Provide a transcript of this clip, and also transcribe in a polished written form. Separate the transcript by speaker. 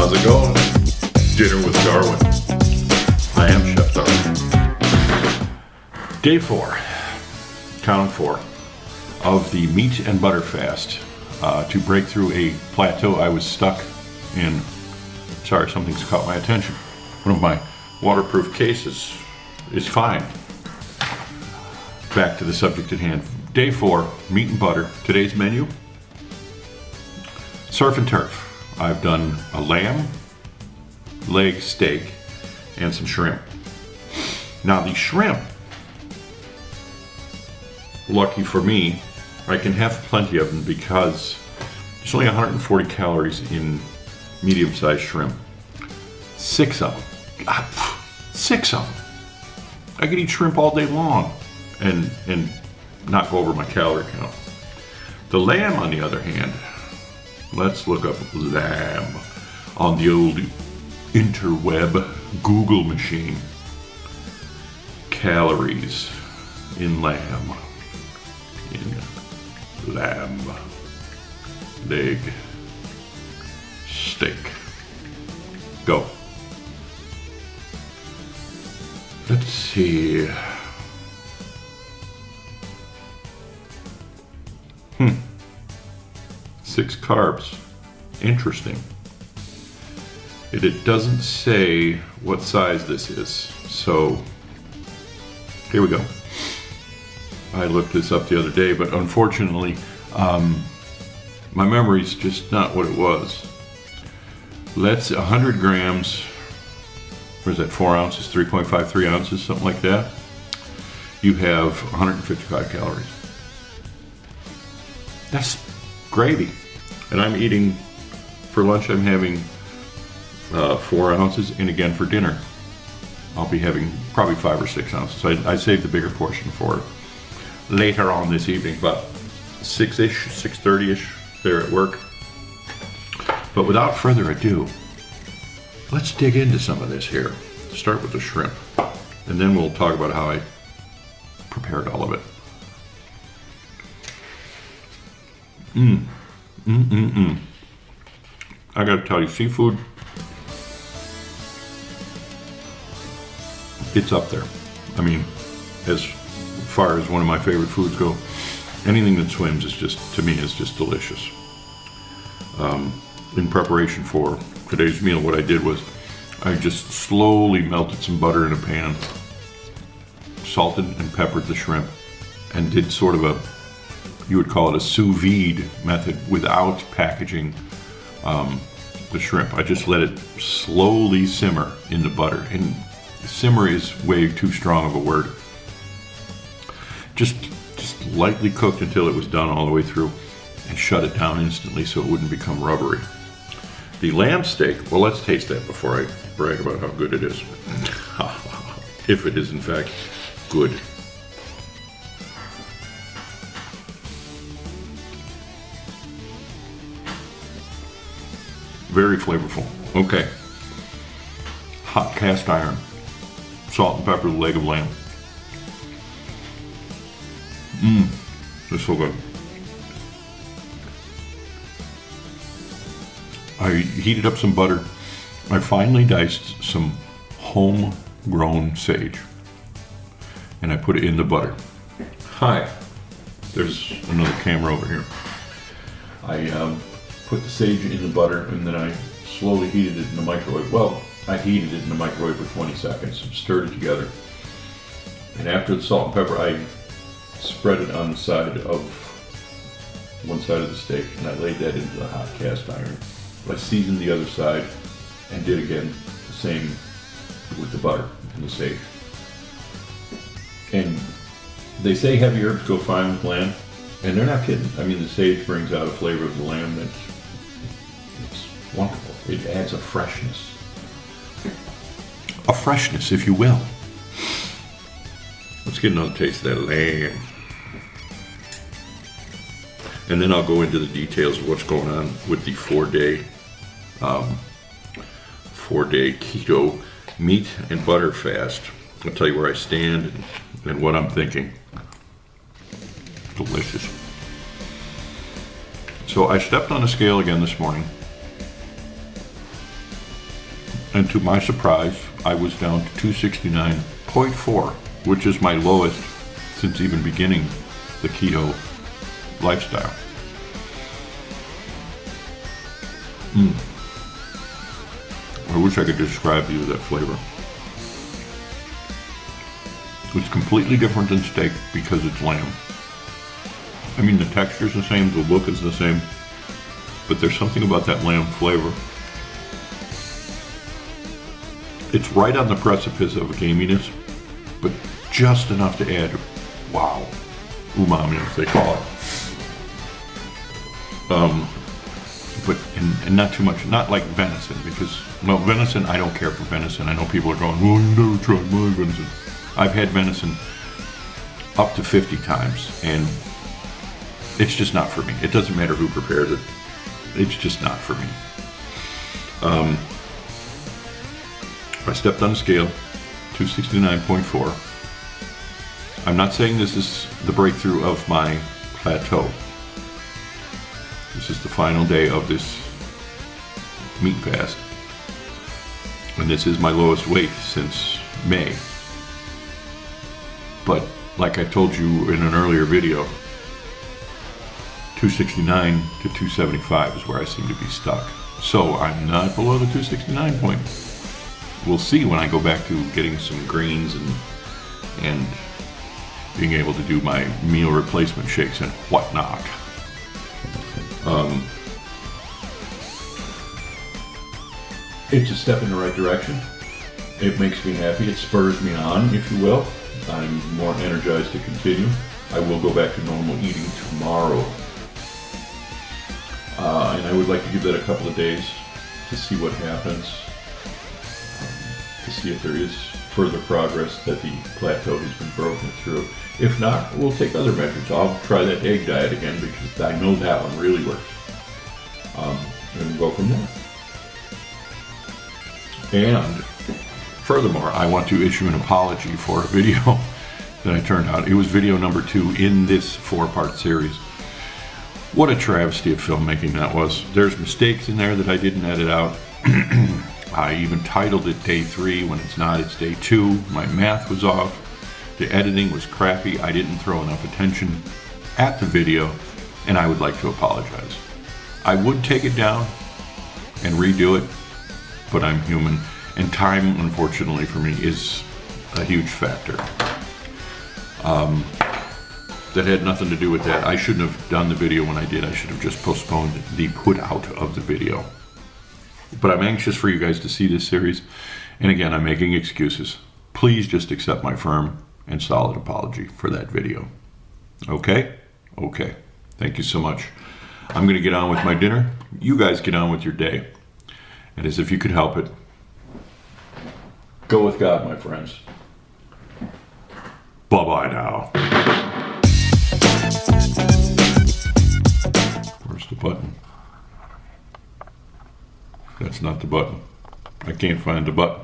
Speaker 1: How's it going? Dinner with Darwin. I am Chef Darwin. Day 4, count 4, of the meat and butter fast to break through a plateau I was stuck in. Sorry, something's caught my attention. One of my waterproof cases is fine. Back to the subject at hand. Day 4, meat and butter. Today's menu, surf and turf. I've done a lamb, leg steak, and some shrimp. Now the shrimp, lucky for me, I can have plenty of them because there's only 140 calories in medium-sized shrimp. 6 of them. God, 6 of them. I could eat shrimp all day long and not go over my calorie count. The lamb, on the other hand, let's look up lamb on the old interweb Google machine. Calories in lamb. Lamb leg steak. Go. Let's see. 6 carbs. Interesting. It doesn't say what size this is, so here we go. I looked this up the other day, but unfortunately, my memory's just not what it was. Let's 100 grams. What is that? 4 ounces, 3.53 ounces, something like that. You have 155 calories. That's gravy. And I'm eating, for lunch I'm having 4 ounces, and again for dinner I'll be having probably 5 or 6 ounces. So I saved the bigger portion for later on this evening, about 6-ish, 6:30-ish there at work. But without further ado, let's dig into some of this here. Start with the shrimp, and then we'll talk about how I prepared all of it. I gotta tell you, seafood, it's up there. I mean, as far as one of my favorite foods go, anything that swims is just, to me, is just delicious. In preparation for today's meal, what I did was I just slowly melted some butter in a pan, salted and peppered the shrimp, and did sort of a, you would call it a sous vide method without packaging the shrimp. I just let it slowly simmer in the butter. And simmer is way too strong of a word. Just lightly cooked until it was done all the way through, and shut it down instantly so it wouldn't become rubbery. The lamb steak, well, let's taste that before I brag about how good it is. If it is in fact good. Very flavorful. Okay. Hot cast iron. Salt and pepper, leg of lamb. It's so good. I heated up some butter. I finely diced some homegrown sage, and I put it in the butter. Hi. There's another camera over here. I put the sage in the butter, and then I slowly heated it in the microwave. Well, I heated it in the microwave for 20 seconds and stirred it together. And after the salt and pepper, I spread it on the side of one side of the steak, and I laid that into the hot cast iron. I seasoned the other side and did again the same with the butter and the sage. And they say heavy herbs go fine with lamb, and they're not kidding. I mean, the sage brings out a flavor of the lamb it's wonderful. It adds a freshness. A freshness, if you will. Let's get another taste of that lamb. And then I'll go into the details of what's going on with the 4-day keto meat and butter fast. I'll tell you where I stand and what I'm thinking. Delicious. So I stepped on the scale again this morning. And to my surprise, I was down to 269.4, which is my lowest since even beginning the keto lifestyle. I wish I could describe to you that flavor. It's completely different than steak because it's lamb. I mean, the texture's the same, the look is the same, but there's something about that lamb flavor. It's right on the precipice of gaminess, but just enough to add, wow, umami, as they call it. But and not too much, not like venison, because, well, venison, I don't care for venison. I know people are going, well, you never tried my venison. I've had venison up to 50 times, and it's just not for me. It doesn't matter who prepares it. It's just not for me. I stepped on the scale, 269.4. I'm not saying this is the breakthrough of my plateau. This is the final day of this meat fast. And this is my lowest weight since May. But like I told you in an earlier video, 269 to 275 is where I seem to be stuck. So I'm not below the 269 point. We'll see when I go back to getting some greens and being able to do my meal replacement shakes and whatnot. It's a step in the right direction. It makes me happy. It spurs me on, if you will. I'm more energized to continue. I will go back to normal eating tomorrow. And I would like to give that a couple of days to see what happens, to see if there is further progress, that the plateau has been broken through. If not, we'll take other measures. I'll try that egg diet again because I know that one really works. And we'll go from there. And furthermore, I want to issue an apology for a video that I turned out. It was video number 2 in this 4-part series. What a travesty of filmmaking that was. There's mistakes in there that I didn't edit out. I even titled it Day 3 when it's not, it's Day 2. My math was off. The editing was crappy. I didn't throw enough attention at the video, and I would like to apologize. I would take it down and redo it, but I'm human, and time, unfortunately for me, is a huge factor. That had nothing to do with that. I shouldn't have done the video when I did. I should have just postponed the put out of the video. But I'm anxious for you guys to see this series. And again, I'm making excuses. Please just accept my firm and solid apology for that video. Okay? Okay. Thank you so much. I'm going to get on with my dinner. You guys get on with your day. And as if you could help it, go with God, my friends. Bye-bye now. Where's the button? That's not the button. I can't find the button.